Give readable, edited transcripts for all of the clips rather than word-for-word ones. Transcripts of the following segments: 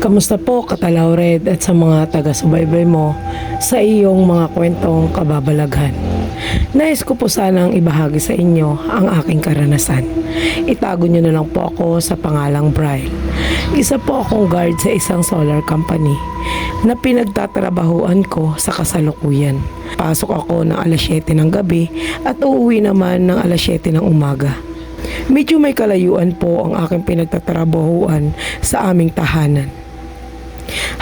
Kamusta po, Katalaw Red, at sa mga taga-subaybay mo sa iyong mga kwentong kababalaghan? Nais ko po sanang ibahagi sa inyo ang aking karanasan. Itago niyo na lang po ako sa pangalang Brian. Isa po akong guard sa isang solar company na pinagtatrabahuan ko sa kasalukuyan. Pasok ako ng alas 7 ng gabi at uuwi naman ng alas 7 ng umaga. Medyo may kalayuan po ang aking pinagtatrabahuan sa aming tahanan.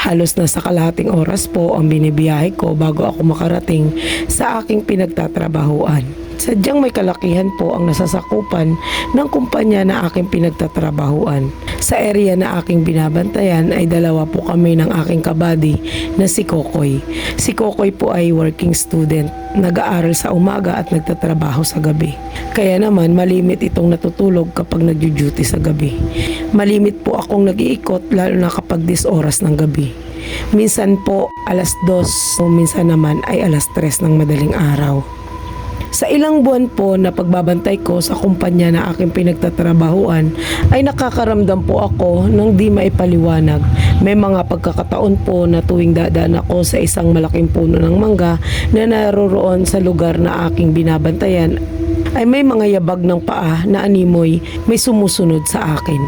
Halos nasa kalahating oras po ang binibiyahe ko bago ako makarating sa aking pinagtatrabahuan. Sadyang may kalakihan po ang nasasakupan ng kumpanya na aking pinagtatrabahuan. Sa area na aking binabantayan ay dalawa po kami ng aking kabady na si Kokoy. Si Kokoy po ay working student, nag-aaral sa umaga at nagtatrabaho sa gabi. Kaya naman malimit itong natutulog kapag nagjo-duty sa gabi. Malimit po akong nag-iikot lalo na kapag 10 oras ng gabi. Minsan po alas 2 o minsan naman ay alas 3 ng madaling araw. Sa ilang buwan po na pagbabantay ko sa kumpanya na aking pinagtatrabahuan ay nakakaramdam po ako ng di maipaliwanag. May mga pagkakataon po na tuwing dadaan ako sa isang malaking puno ng mangga na naroroon sa lugar na aking binabantayan ay may mga yabag ng paa na animoy may sumusunod sa akin.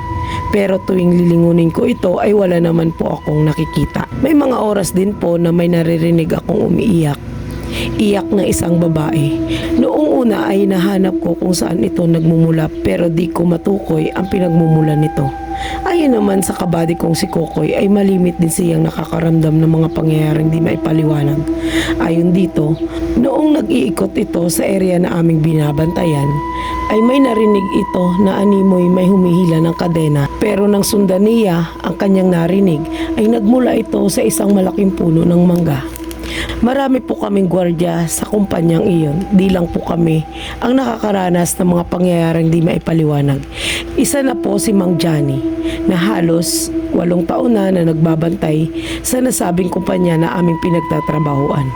Pero tuwing lilingunin ko ito ay wala naman po akong nakikita. May mga oras din po na may naririnig akong umiiyak. Iyak ng isang babae. Noong una ay nahanap ko kung saan ito nagmumula pero di ko matukoy ang pinagmumula nito. Ayon naman sa kabady kong si Kokoy ay malimit din siyang nakakaramdam ng mga pangyayaring di maipaliwanag. Ayon dito, noong nag-iikot ito sa area na aming binabantayan, ay may narinig ito na animoy may humihila ng kadena pero nang sundan niya ang kanyang narinig ay nagmula ito sa isang malaking puno ng mangga. Marami po kaming gwardiya sa kumpanyang iyon. Di lang po kami ang nakakaranas ng mga pangyayaring di maipaliwanag. Isa na po si Mang Johnny na halos 8 taon na nagbabantay sa nasabing kumpanya na aming pinagtatrabahuan.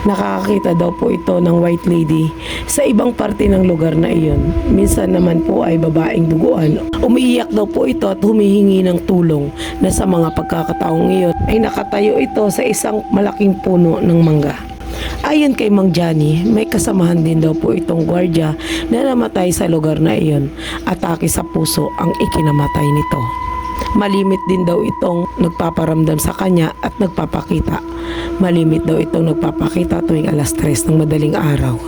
Nakakakita daw po ito ng white lady sa ibang parte ng lugar na iyon. Minsan naman po ay babaeng duguan. Umiiyak daw po ito at humihingi ng tulong na sa mga pagkakataong iyon ay nakatayo ito sa isang malaking puno ng mangga. Ayon kay Mang Johnny, may kasamahan din daw po itong gwardiya na namatay sa lugar na iyon. Atake sa puso ang ikinamatay nito. Malimit din daw itong nagpaparamdam sa kanya at nagpapakita. Malimit daw itong nagpapakita tuwing alas 3 ng madaling araw.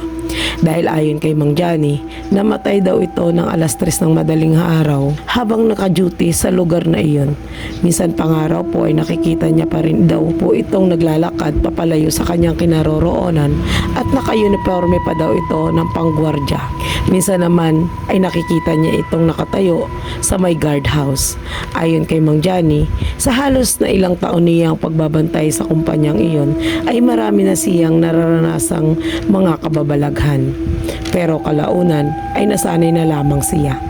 Dahil ayon kay Mang Johnny, namatay daw ito ng alas 3 ng madaling araw habang naka-duty sa lugar na iyon. Minsan pangaraw po ay nakikita niya pa rin daw po itong naglalakad papalayo sa kanyang kinaroroonan at naka-uniforme pa daw ito ng panggwardya. Minsan naman ay nakikita niya itong nakatayo sa may guardhouse. Ayon kay Mang Johnny, sa halos na ilang taon niyang pagbabantay sa kumpanyang iyon ay marami na siyang nararanasang mga kababalaghan. Pero kalaunan ay nasanay na lamang siya.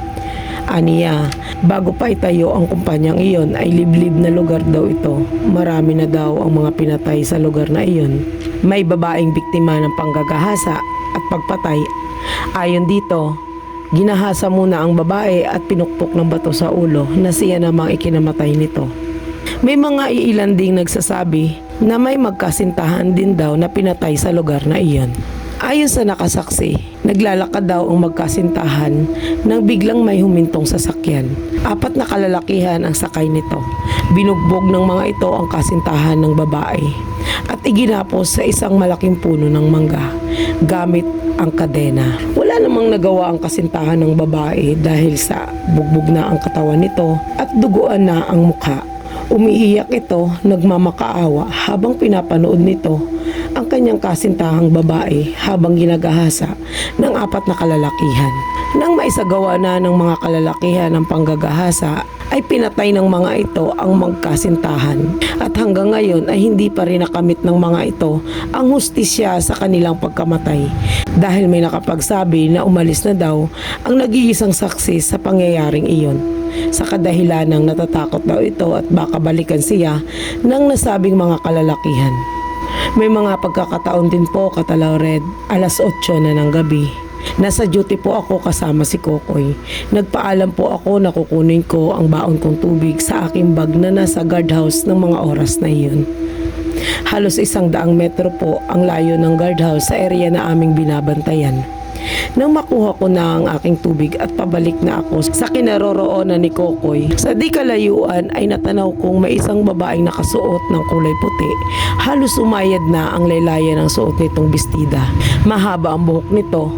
Aniya, bago pa itayo ang kumpanyang iyon ay liblib na lugar daw ito. Marami na daw ang mga pinatay sa lugar na iyon. May babaeng biktima ng panggagahasa at pagpatay. Ayon dito, ginahasa muna ang babae at pinukpok ng bato sa ulo na siya namang ikinamatay nito. May mga iilan ding nagsasabi na may magkasintahan din daw na pinatay sa lugar na iyon. Ayon sa nakasaksi, naglalakad daw ang magkasintahan nang biglang may humintong sasakyan. 4 na kalalakihan ang sakay nito. Binugbog ng mga ito ang kasintahan ng babae at iginapos sa isang malaking puno ng mangga gamit ang kadena. Wala namang nagawa ang kasintahan ng babae dahil sa bugbog na ang katawan nito at duguan na ang mukha. Umiiyak ito, nagmamakaawa habang pinapanood nito ang kanyang kasintahang babae habang ginagahasa ng 4 na kalalakihan. Nang maisagawa na ng mga kalalakihan ang panggagahasa, ay pinatay ng mga ito ang magkasintahan. At hanggang ngayon ay hindi pa rin nakamit ng mga ito ang hustisya sa kanilang pagkamatay. Dahil may nakapagsabi na umalis na daw ang nag-iisang saksi sa pangyayaring iyon. Sa kadahilanang natatakot daw ito at baka balikan siya ng nasabing mga kalalakihan. May mga pagkakataon din po, Katalaw Red, alas 8 na ng gabi. Nasa duty po ako kasama si Kokoy. Nagpaalam po ako na kukunin ko ang baon kong tubig sa aking bag na nasa guardhouse ng mga oras na iyon. Halos 100 metro po ang layo ng guardhouse sa area na aming binabantayan. Nang makuha ko na ang aking tubig at pabalik na ako sa kinaroroonan ni Kokoy, sa di kalayuan ay natanaw kong may isang babaeng nakasuot ng kulay puti. Halos umayad na ang laylayan ng suot nitong bestida. Mahaba ang buhok nito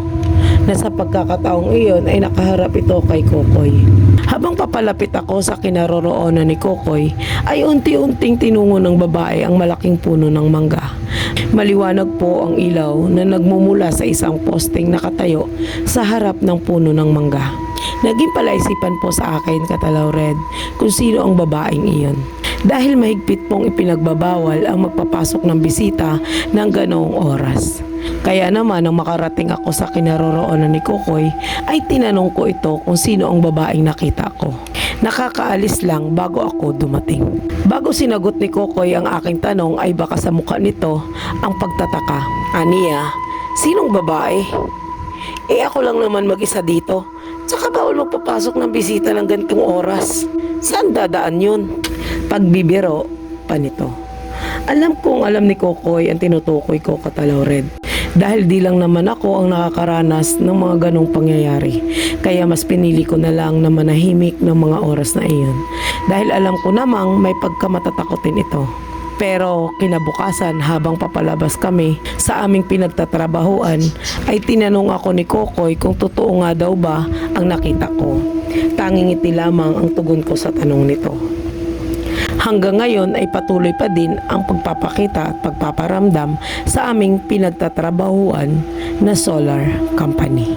na sa pagkakataong iyon ay nakaharap ito kay Kokoy. Habang papalapit ako sa kinaroroonan ni Kokoy, ay unti-unting tinungo ng babae ang malaking puno ng mangga. Maliwanag po ang ilaw na nagmumula sa isang posting nakatayo sa harap ng puno ng mangga. Naging palaisipan po sa akin, Katalaw Red, kung sino ang babaeng iyon. Dahil mahigpit pong ipinagbabawal ang magpapasok ng bisita ng ganoong oras. Kaya naman nang makarating ako sa kinaroroonan ni Kokoy, ay tinanong ko ito kung sino ang babaeng nakita ko. Nakakaalis lang bago ako dumating. Bago sinagot ni Kokoy ang aking tanong ay baka sa mukha nito ang pagtataka. Aniya, sinong babae? Ako lang naman mag-isa dito. Tsaka bawal magpapasok ng bisita ng ganitong oras. Saan dadaan yun? Pagbibiro pa nito. Alam kong alam ni Kokoy ang tinutukoy ko, Katalaw Red. Dahil di lang naman ako ang nakakaranas ng mga ganong pangyayari. Kaya mas pinili ko na lang na manahimik ng mga oras na iyon. Dahil alam ko namang may pagkamatatakotin ito. Pero kinabukasan habang papalabas kami sa aming pinagtatrabahuan ay tinanong ako ni Kokoy kung totoo nga daw ba ang nakita ko. Tanging ngiti lamang ang tugon ko sa tanong nito. Hanggang ngayon ay patuloy pa din ang pagpapakita at pagpaparamdam sa aming pinagtatrabahuan na solar company.